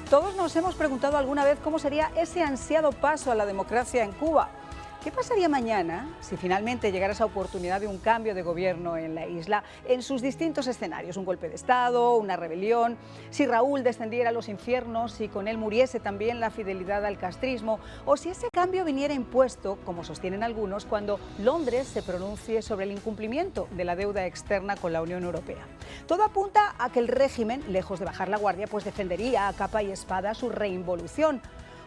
Todos nos hemos preguntado alguna vez cómo sería ese ansiado paso a la democracia en Cuba. ¿Qué pasaría mañana si finalmente llegara esa oportunidad de un cambio de gobierno en la isla en sus distintos escenarios? Un golpe de Estado, una rebelión, si Raúl descendiera a los infiernos, si con él muriese también la fidelidad al castrismo, o si ese cambio viniera impuesto, como sostienen algunos, cuando Londres se pronuncie sobre el incumplimiento de la deuda externa con la Unión Europea. Todo apunta a que el régimen, lejos de bajar la guardia, pues defendería a capa y espada su reinvolución,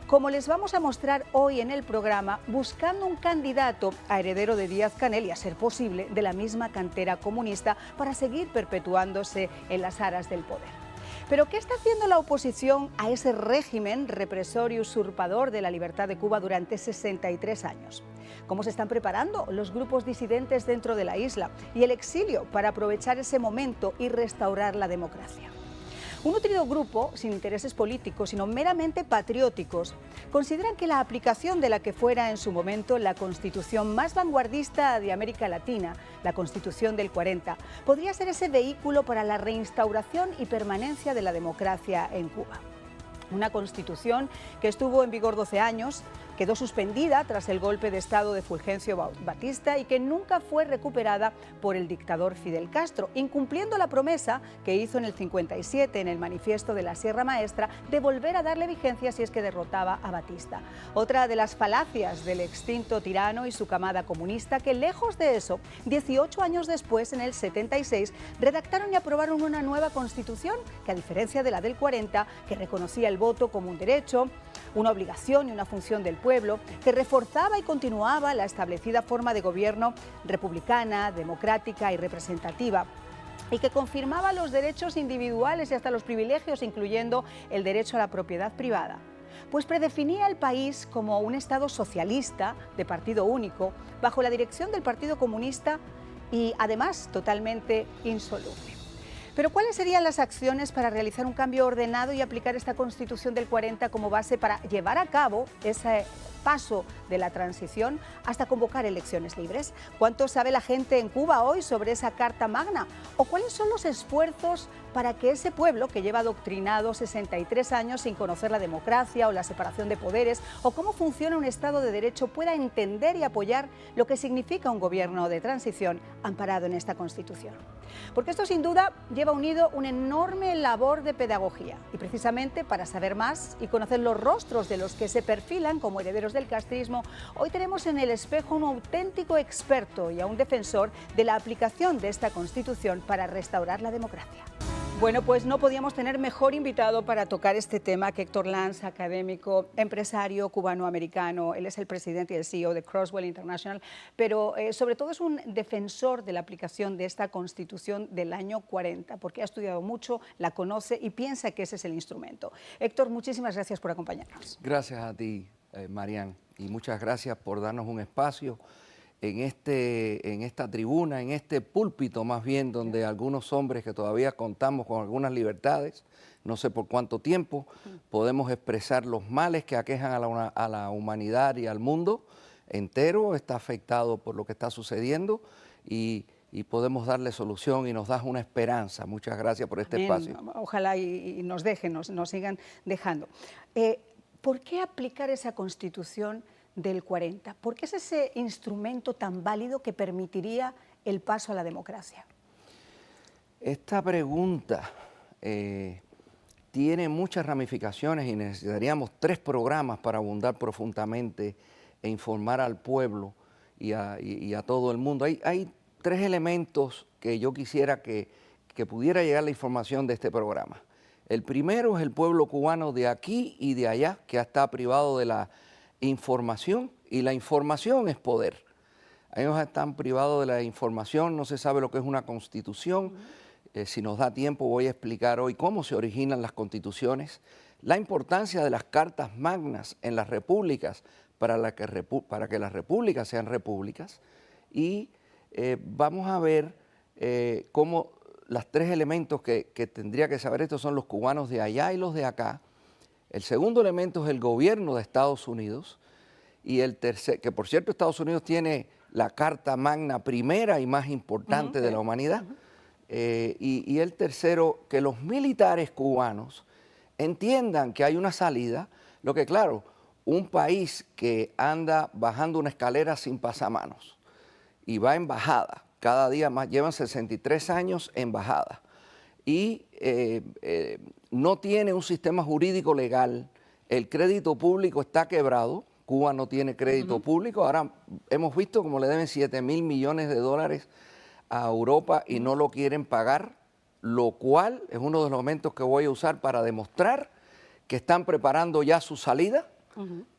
como les vamos a mostrar hoy en el programa, buscando un candidato a heredero de Díaz-Canel y, a ser posible, de la misma cantera comunista para seguir perpetuándose en las aras del poder. Pero ¿qué está haciendo la oposición a ese régimen represor y usurpador de la libertad de Cuba durante 63 años? ¿Cómo se están preparando los grupos disidentes dentro de la isla y el exilio para aprovechar ese momento y restaurar la democracia? Un nutrido grupo, sin intereses políticos, sino meramente patrióticos, consideran que la aplicación de la que fuera en su momento la constitución más vanguardista de América Latina, la Constitución del 40, podría ser ese vehículo para la reinstauración y permanencia de la democracia en Cuba. Una constitución que estuvo en vigor 12 años, quedó suspendida tras el golpe de Estado de Fulgencio Batista y que nunca fue recuperada por el dictador Fidel Castro, incumpliendo la promesa que hizo en el 57 en el manifiesto de la Sierra Maestra de volver a darle vigencia si es que derrotaba a Batista. Otra de las falacias del extinto tirano y su camada comunista que, lejos de eso, 18 años después, en el 76, redactaron y aprobaron una nueva constitución que, a diferencia de la del 40, que reconocía el voto como un derecho, una obligación y una función del pueblo, que reforzaba y continuaba la establecida forma de gobierno republicana, democrática y representativa, y que confirmaba los derechos individuales y hasta los privilegios, incluyendo el derecho a la propiedad privada. Pues predefinía el país como un Estado socialista de partido único, bajo la dirección del Partido Comunista y además totalmente insoluble. Pero ¿cuáles serían las acciones para realizar un cambio ordenado y aplicar esta Constitución del 40 como base para llevar a cabo ese paso de la transición hasta convocar elecciones libres? ¿Cuánto sabe la gente en Cuba hoy sobre esa Carta Magna? ¿O cuáles son los esfuerzos para que ese pueblo que lleva adoctrinado 63 años sin conocer la democracia o la separación de poderes, o cómo funciona un Estado de Derecho, pueda entender y apoyar lo que significa un gobierno de transición amparado en esta Constitución? Porque esto sin duda lleva unido una enorme labor de pedagogía, y precisamente para saber más y conocer los rostros de los que se perfilan como herederos del castrismo, hoy tenemos en el espejo un auténtico experto y a un defensor de la aplicación de esta Constitución para restaurar la democracia. Bueno, pues no podíamos tener mejor invitado para tocar este tema que Héctor Lanz, académico, empresario cubano-americano. Él es el presidente y el CEO de Crosswell International, pero sobre todo es un defensor de la aplicación de esta Constitución del año 40, porque ha estudiado mucho, la conoce y piensa que ese es el instrumento. Héctor, muchísimas gracias por acompañarnos. Gracias a ti, Marian, y muchas gracias por darnos un espacio en esta tribuna, en este púlpito más bien, donde algunos hombres que todavía contamos con algunas libertades, no sé por cuánto tiempo, podemos expresar los males que aquejan a la humanidad y al mundo entero, está afectado por lo que está sucediendo y podemos darle solución, y nos das una esperanza. Muchas gracias por este espacio. Ojalá y nos dejen, nos sigan dejando. ¿Por qué aplicar esa Constitución del 40? ¿Por qué es ese instrumento tan válido que permitiría el paso a la democracia? Esta pregunta tiene muchas ramificaciones y necesitaríamos 3 programas para abundar profundamente e informar al pueblo y a todo el mundo. Hay 3 elementos que yo quisiera que pudiera llegar la información de este programa. El primero es el pueblo cubano de aquí y de allá, que está privado de la información, y la información es poder. Ellos están privados de la información, no se sabe lo que es una constitución. Si nos da tiempo voy a explicar hoy cómo se originan las constituciones, la importancia de las cartas magnas en las repúblicas para que las repúblicas sean repúblicas, y vamos a ver cómo los 3 elementos que tendría que saber esto son los cubanos de allá y los de acá. El segundo elemento es el gobierno de Estados Unidos, y el tercer, que por cierto Estados Unidos tiene la Carta Magna primera y más importante de la humanidad, y el tercero, que los militares cubanos entiendan que hay una salida, lo que claro, un país que anda bajando una escalera sin pasamanos y va en bajada, cada día más, llevan 63 años en bajada, y no tiene un sistema jurídico legal, el crédito público está quebrado, Cuba no tiene crédito público, ahora hemos visto como le deben 7.000 millones de dólares a Europa y no lo quieren pagar, lo cual es uno de los elementos que voy a usar para demostrar que están preparando ya su salida,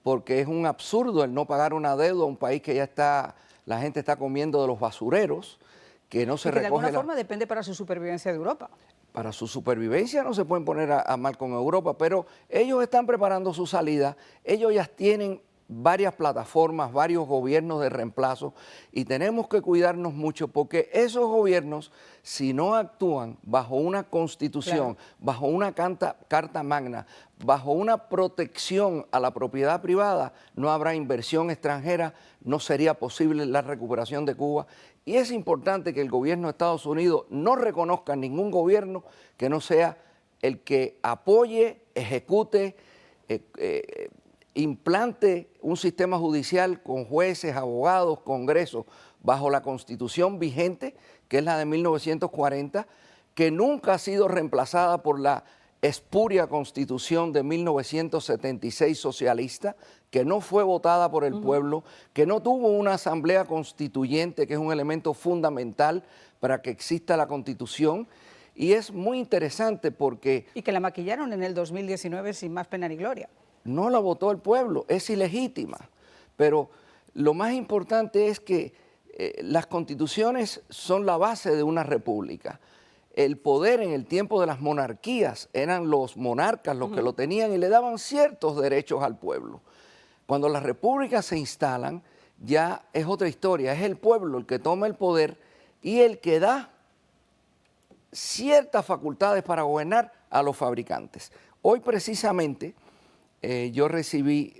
porque es un absurdo el no pagar una deuda a un país que ya está, la gente está comiendo de los basureros, que no se recoge. De alguna forma depende para su supervivencia de Europa. Para su supervivencia no se pueden poner a mal con Europa, pero ellos están preparando su salida, ellos ya tienen varias plataformas, varios gobiernos de reemplazo y tenemos que cuidarnos mucho porque esos gobiernos, si no actúan bajo una constitución, bajo una carta magna, bajo una protección a la propiedad privada, no habrá inversión extranjera, no sería posible la recuperación de Cuba. Y es importante que el gobierno de Estados Unidos no reconozca ningún gobierno que no sea el que apoye, ejecute, implante un sistema judicial con jueces, abogados, congresos, bajo la Constitución vigente, que es la de 1940, que nunca ha sido reemplazada por la espuria Constitución de 1976 socialista, que no fue votada por el pueblo, que no tuvo una asamblea constituyente, que es un elemento fundamental para que exista la Constitución. Y es muy interesante porque... Y que la maquillaron en el 2019 sin más pena ni gloria. No la votó el pueblo, es ilegítima. Pero lo más importante es que las constituciones son la base de una república. El poder en el tiempo de las monarquías eran los monarcas los que lo tenían y le daban ciertos derechos al pueblo. Cuando las repúblicas se instalan, ya es otra historia, es el pueblo el que toma el poder y el que da ciertas facultades para gobernar a los fabricantes. Hoy precisamente yo recibí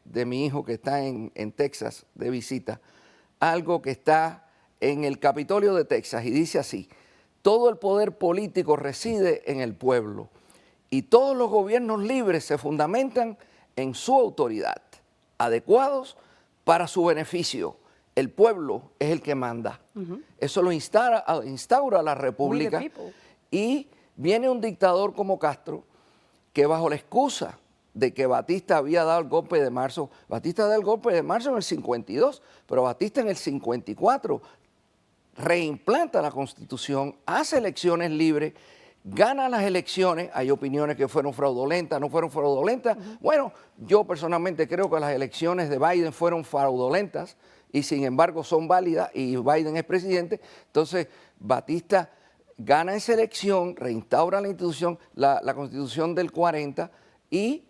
de mi hijo que está en Texas de visita algo que está en el Capitolio de Texas y dice así: todo el poder político reside en el pueblo y todos los gobiernos libres se fundamentan en su autoridad, adecuados para su beneficio. El pueblo es el que manda. Eso lo instaura la república y viene un dictador como Castro que bajo la excusa de que Batista había dado el golpe de marzo, Batista da el golpe de marzo en el 52, pero Batista en el 54 reimplanta la Constitución, hace elecciones libres, gana las elecciones. Hay opiniones que fueron fraudulentas, no fueron fraudulentas. Bueno, yo personalmente creo que las elecciones de Biden fueron fraudulentas y sin embargo son válidas y Biden es presidente. Entonces, Batista gana esa elección, reinstaura la institución, la Constitución del 40 y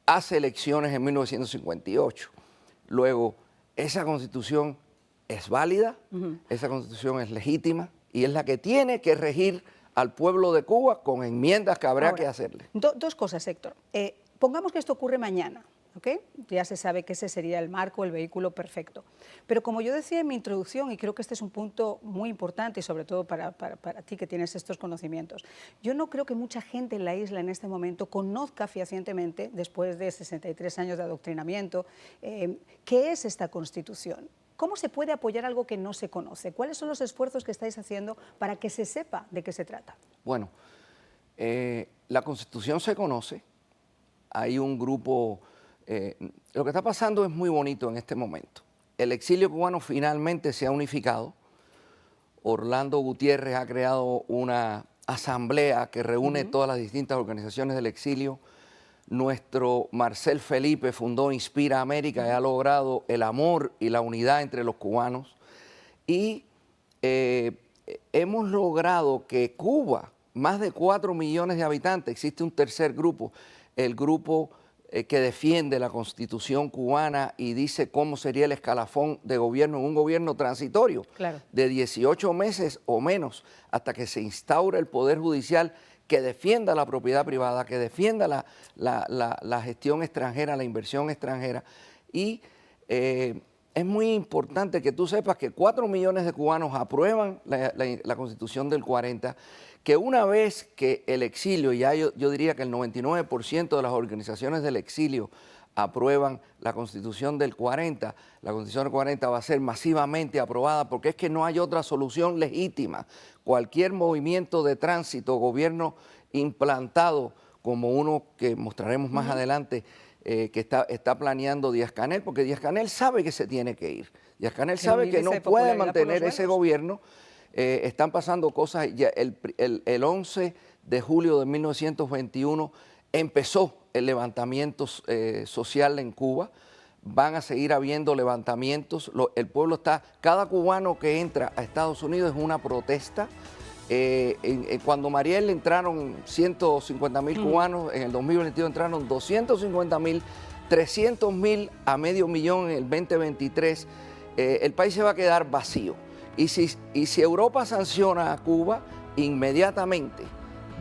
hace elecciones en 1958. Luego, esa Constitución es válida, esa Constitución es legítima y es la que tiene que regir al pueblo de Cuba con enmiendas que habrá que hacerle. Dos cosas, Héctor. Pongamos que esto ocurre mañana, ¿ok? Ya se sabe que ese sería el marco, el vehículo perfecto. Pero como yo decía en mi introducción, y creo que este es un punto muy importante, y sobre todo para ti que tienes estos conocimientos, yo no creo que mucha gente en la isla en este momento conozca fehacientemente, después de 63 años de adoctrinamiento, qué es esta Constitución. ¿Cómo se puede apoyar algo que no se conoce? ¿Cuáles son los esfuerzos que estáis haciendo para que se sepa de qué se trata? Bueno, la Constitución se conoce, hay un grupo, lo que está pasando es muy bonito en este momento. El exilio cubano finalmente se ha unificado, Orlando Gutiérrez ha creado una asamblea que reúne todas las distintas organizaciones del exilio. Nuestro Marcel Felipe fundó Inspira América y ha logrado el amor y la unidad entre los cubanos. Y hemos logrado que Cuba, más de 4 millones de habitantes, existe un tercer grupo, el grupo que defiende la Constitución cubana y dice cómo sería el escalafón de gobierno en un gobierno transitorio de 18 meses o menos hasta que se instaure el Poder Judicial que defienda la propiedad privada, que defienda la gestión extranjera, la inversión extranjera. Y es muy importante que tú sepas que 4 millones de cubanos aprueban la Constitución del 40, que una vez que el exilio, ya yo diría que el 99% de las organizaciones del exilio aprueban la Constitución del 40, la Constitución del 40 va a ser masivamente aprobada porque es que no hay otra solución legítima. Cualquier movimiento de tránsito, gobierno implantado, como uno que mostraremos más adelante, que está planeando Díaz-Canel, porque Díaz-Canel sabe que se tiene que ir. Díaz-Canel sabe que no puede mantener ese gobierno. Están pasando cosas, ya el 11 de julio de 1921 empezó el levantamiento social en Cuba, van a seguir habiendo levantamientos, el pueblo está, cada cubano que entra a Estados Unidos es una protesta. Cuando Mariel entraron 150.000 cubanos, en el 2022 entraron 250.000, 300.000 a medio millón en el 2023, el país se va a quedar vacío. Y si Europa sanciona a Cuba, inmediatamente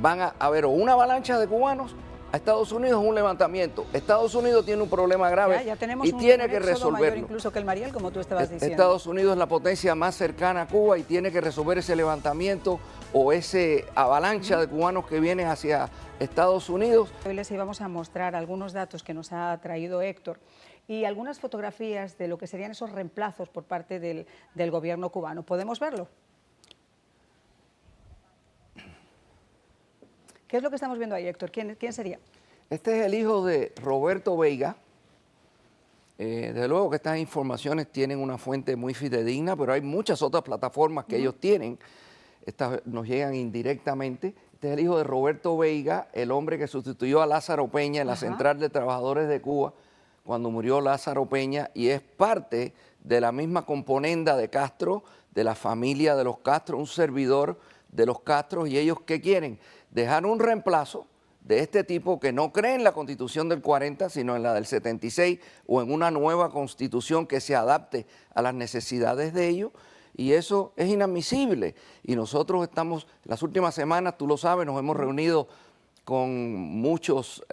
van a haber una avalancha de cubanos a Estados Unidos, un levantamiento. Estados Unidos tiene un problema grave y tiene que resolverlo. Mayor incluso que el Mariel, como tú estabas diciendo. Estados Unidos es la potencia más cercana a Cuba y tiene que resolver ese levantamiento o ese avalancha de cubanos que vienen hacia Estados Unidos. Hoy les íbamos a mostrar algunos datos que nos ha traído Héctor y algunas fotografías de lo que serían esos reemplazos por parte del gobierno cubano. ¿Podemos verlo? ¿Qué es lo que estamos viendo ahí, Héctor? ¿Quién sería? Este es el hijo de Roberto Veiga. Desde luego que estas informaciones tienen una fuente muy fidedigna, pero hay muchas otras plataformas que ellos tienen. Estas nos llegan indirectamente. Este es el hijo de Roberto Veiga, el hombre que sustituyó a Lázaro Peña en la Central de Trabajadores de Cuba cuando murió Lázaro Peña, y es parte de la misma componenda de Castro, de la familia de los Castro, un servidor de los Castro. ¿Y ellos qué quieren? Dejar un reemplazo de este tipo que no cree en la Constitución del 40, sino en la del 76 o en una nueva Constitución que se adapte a las necesidades de ellos, y eso es inadmisible. Y nosotros estamos, las últimas semanas, tú lo sabes, nos hemos reunido con muchos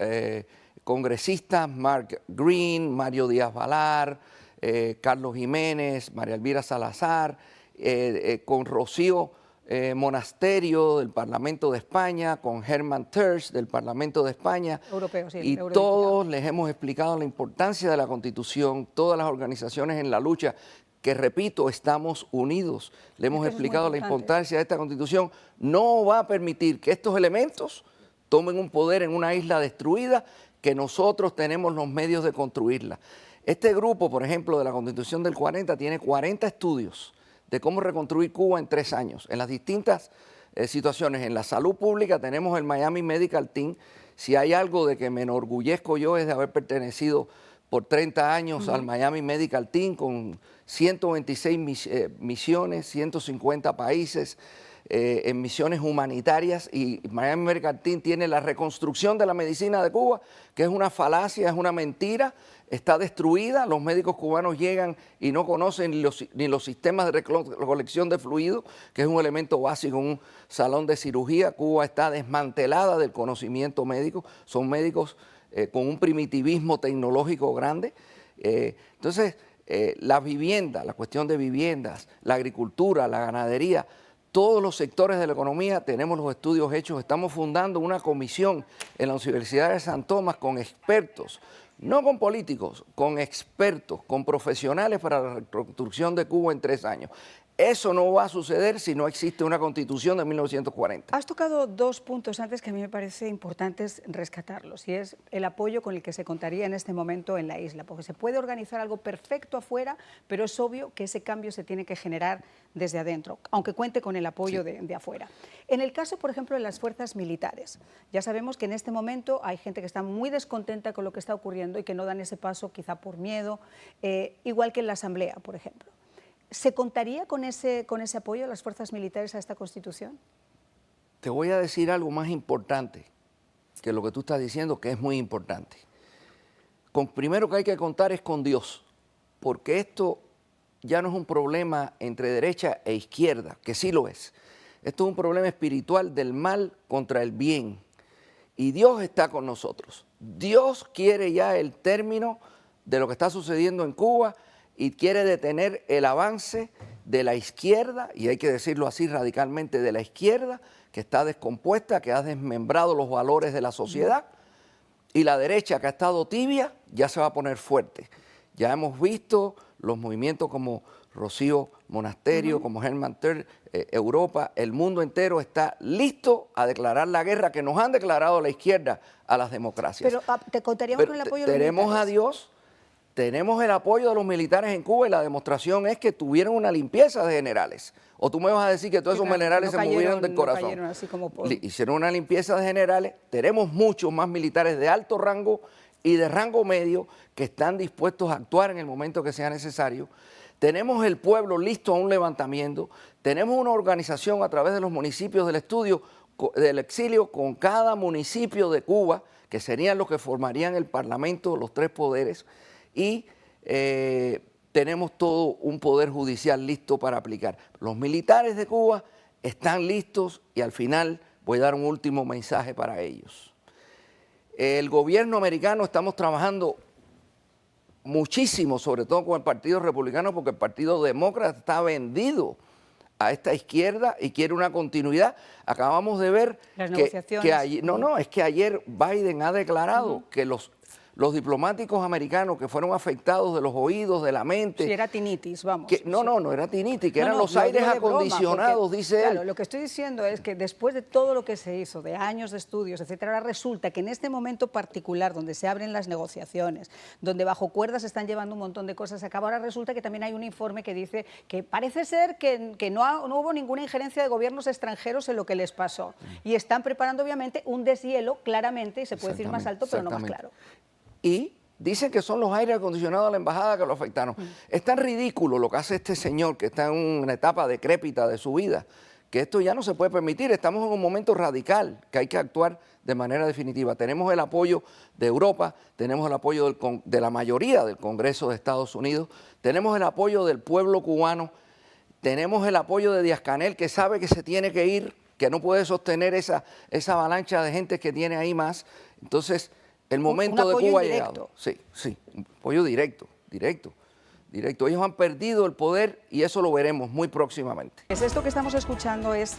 congresistas, Mark Green, Mario Díaz-Balart, Carlos Jiménez, María Elvira Salazar, con Rocío Monasterio del Parlamento de España, con Herman Tersch del Parlamento de España, y todos les hemos explicado la importancia de la Constitución, todas las organizaciones en la lucha, que repito, estamos unidos. Le hemos explicado la importancia de esta Constitución. No va a permitir que estos elementos tomen un poder en una isla destruida, que nosotros tenemos los medios de construirla. Este grupo, por ejemplo, de la Constitución del 40, tiene 40 estudios de cómo reconstruir Cuba en 3 años, en las distintas situaciones. En la salud pública tenemos el Miami Medical Team. Si hay algo de que me enorgullezco yo es de haber pertenecido por 30 años al Miami Medical Team, con 126 misiones, 150 países, en misiones humanitarias, y Miami Medical Team tiene la reconstrucción de la medicina de Cuba, que es una falacia, es una mentira, está destruida. Los médicos cubanos llegan y no conocen ni los sistemas de recolección de fluidos, que es un elemento básico en un salón de cirugía. Cuba está desmantelada del conocimiento médico, son médicos con un primitivismo tecnológico grande. Entonces, la vivienda, la cuestión de viviendas, la agricultura, la ganadería, todos los sectores de la economía tenemos los estudios hechos. Estamos fundando una comisión en la Universidad de San Tomás con expertos, no con políticos, con expertos, con profesionales para la reconstrucción de Cuba en 3 años. Eso no va a suceder si no existe una Constitución de 1940. Has tocado 2 puntos antes que a mí me parece importantes rescatarlos, y es el apoyo con el que se contaría en este momento en la isla, porque se puede organizar algo perfecto afuera, pero es obvio que ese cambio se tiene que generar desde adentro, aunque cuente con el apoyo de afuera. En el caso, por ejemplo, de las fuerzas militares, ya sabemos que en este momento hay gente que está muy descontenta con lo que está ocurriendo y que no dan ese paso quizá por miedo, igual que en la Asamblea, por ejemplo. ¿Se contaría con ese apoyo de las fuerzas militares a esta Constitución? Te voy a decir algo más importante que lo que tú estás diciendo, que es muy importante. Primero que hay que contar es con Dios, porque esto ya no es un problema entre derecha e izquierda, que sí lo es. Esto es un problema espiritual del mal contra el bien. Y Dios está con nosotros. Dios quiere ya el término de lo que está sucediendo en Cuba, y quiere detener el avance de la izquierda, y hay que decirlo así radicalmente, de la izquierda, que está descompuesta, que ha desmembrado los valores de la sociedad, y la derecha, que ha estado tibia, ya se va a poner fuerte. Ya hemos visto los movimientos como Rocío Monasterio, como Herman Tertsch, Europa, el mundo entero está listo a declarar la guerra que nos han declarado la izquierda a las democracias. Pero te contaríamos con el apoyo de los tenemos militares. a Dios, tenemos el apoyo de los militares en Cuba y la demostración es que tuvieron una limpieza de generales. O tú me vas a decir que todos esos generales se movieron del corazón. Cayeron así como por... Hicieron una limpieza de generales. Tenemos muchos más militares de alto rango y de rango medio que están dispuestos a actuar en el momento que sea necesario. Tenemos el pueblo listo a un levantamiento. Tenemos una organización a través de los municipios del exilio con cada municipio de Cuba, que serían los que formarían el Parlamento, los tres poderes, y tenemos todo un poder judicial listo para aplicar. Los militares de Cuba están listos y al final voy a dar un último mensaje para ellos. El gobierno americano estamos trabajando muchísimo, sobre todo con el Partido Republicano, porque el Partido Demócrata está vendido a esta izquierda y quiere una continuidad. Acabamos de ver las negociaciones. es que ayer Biden ha declarado que los diplomáticos americanos que fueron afectados de los oídos, de la mente... Sí, era tinitis, vamos. No era tinitis, que eran los aires acondicionados, porque, dice él. Claro, lo que estoy diciendo es que después de todo lo que se hizo, de años de estudios, etcétera, ahora resulta que en este momento particular, donde se abren las negociaciones, donde bajo cuerdas se están llevando un montón de cosas a cabo, ahora resulta que también hay un informe que dice que parece ser que no hubo ninguna injerencia de gobiernos extranjeros en lo que les pasó. Y están preparando, obviamente, un deshielo, claramente, y se puede decir más alto, pero no más claro. Y dicen que son los aires acondicionados de la embajada que lo afectaron. Es tan ridículo lo que hace este señor, que está en una etapa decrépita de su vida, que esto ya no se puede permitir. Estamos en un momento radical, que hay que actuar de manera definitiva. Tenemos el apoyo de Europa, tenemos el apoyo de la mayoría del Congreso de Estados Unidos, tenemos el apoyo del pueblo cubano, tenemos el apoyo de Díaz-Canel, que sabe que se tiene que ir, que no puede sostener esa avalancha de gente que tiene ahí más. Entonces, el momento de Cuba ha llegado. Sí, un apoyo directo. Ellos han perdido el poder y eso lo veremos muy próximamente. Esto que estamos escuchando es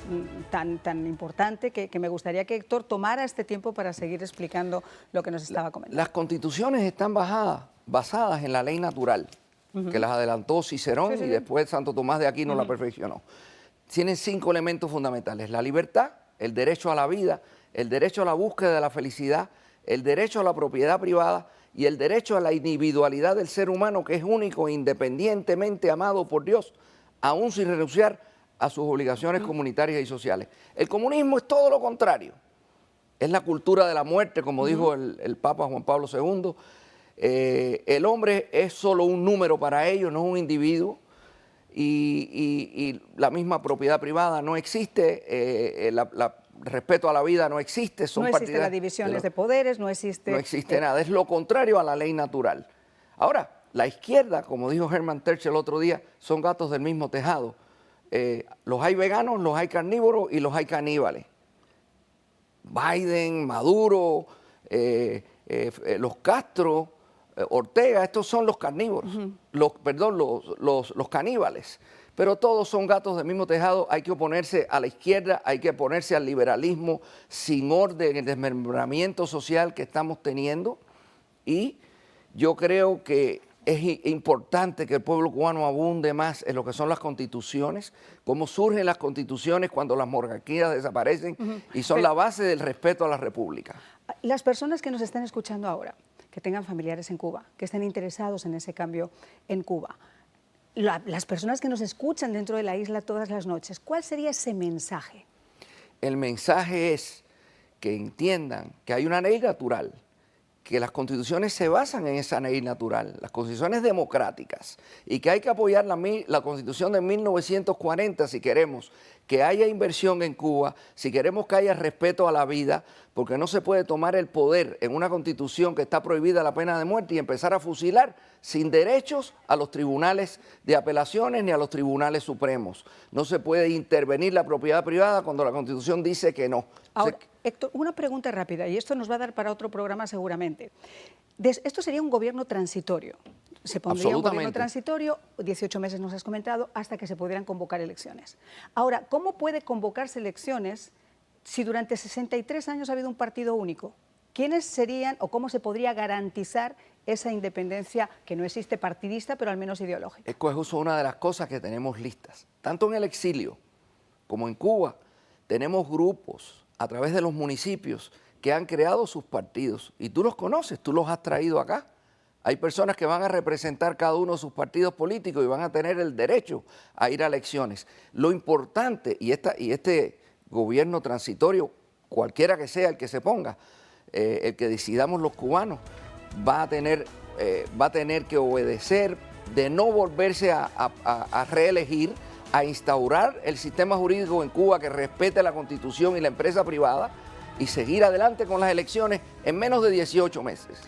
tan importante que me gustaría que Héctor tomara este tiempo para seguir explicando lo que nos estaba comentando. Las constituciones están basadas en la ley natural, que las adelantó Cicerón y después Santo Tomás de Aquino la perfeccionó. Tienen 5 elementos fundamentales: la libertad, el derecho a la vida, el derecho a la búsqueda de la felicidad, el derecho a la propiedad privada y el derecho a la individualidad del ser humano, que es único e independientemente amado por Dios, aún sin renunciar a sus obligaciones comunitarias y sociales. El comunismo es todo lo contrario. Es la cultura de la muerte, como dijo el Papa Juan Pablo II. El hombre es solo un número para ellos, no es un individuo. Y la misma propiedad privada no existe, respeto a la vida no existe. No existen las divisiones de poderes, no existe nada, es lo contrario a la ley natural. Ahora, la izquierda, como dijo Herman Tertsch el otro día, son gatos del mismo tejado. Los hay veganos, los hay carnívoros y los hay caníbales. Biden, Maduro, los Castro, Ortega, estos son los carnívoros, los caníbales. Pero todos son gatos del mismo tejado. Hay que oponerse a la izquierda, hay que oponerse al liberalismo sin orden, el desmembramiento social que estamos teniendo. Y yo creo que es importante que el pueblo cubano abunde más en lo que son las constituciones, cómo surgen las constituciones cuando las monarquías desaparecen y son la base del respeto a la república. Las personas que nos están escuchando ahora, que tengan familiares en Cuba, que estén interesados en ese cambio en Cuba, las personas que nos escuchan dentro de la isla todas las noches, ¿cuál sería ese mensaje? El mensaje es que entiendan que hay una ley natural, que las constituciones se basan en esa ley natural, las constituciones democráticas, y que hay que apoyar la constitución de 1940 si queremos que haya inversión en Cuba, si queremos que haya respeto a la vida, porque no se puede tomar el poder en una constitución que está prohibida la pena de muerte y empezar a fusilar sin derechos a los tribunales de apelaciones ni a los tribunales supremos. No se puede intervenir la propiedad privada cuando la constitución dice que no. Ahora, Héctor, una pregunta rápida, y esto nos va a dar para otro programa seguramente. Esto sería un gobierno transitorio. Se pondría un gobierno Absolutamente. transitorio, 18 meses nos has comentado, hasta que se pudieran convocar elecciones. Ahora, ¿cómo puede convocarse elecciones si durante 63 años ha habido un partido único? ¿Quiénes serían o cómo se podría garantizar esa independencia que no existe partidista, pero al menos ideológica? Es una de las cosas que tenemos listas. Tanto en el exilio como en Cuba, tenemos grupos a través de los municipios que han creado sus partidos. Y tú los conoces, tú los has traído acá. Hay personas que van a representar cada uno de sus partidos políticos y van a tener el derecho a ir a elecciones. Lo importante, y este gobierno transitorio, cualquiera que sea el que se ponga, el que decidamos los cubanos, va a tener que obedecer, de no volverse a reelegir, a instaurar el sistema jurídico en Cuba que respete la Constitución y la empresa privada y seguir adelante con las elecciones en menos de 18 meses.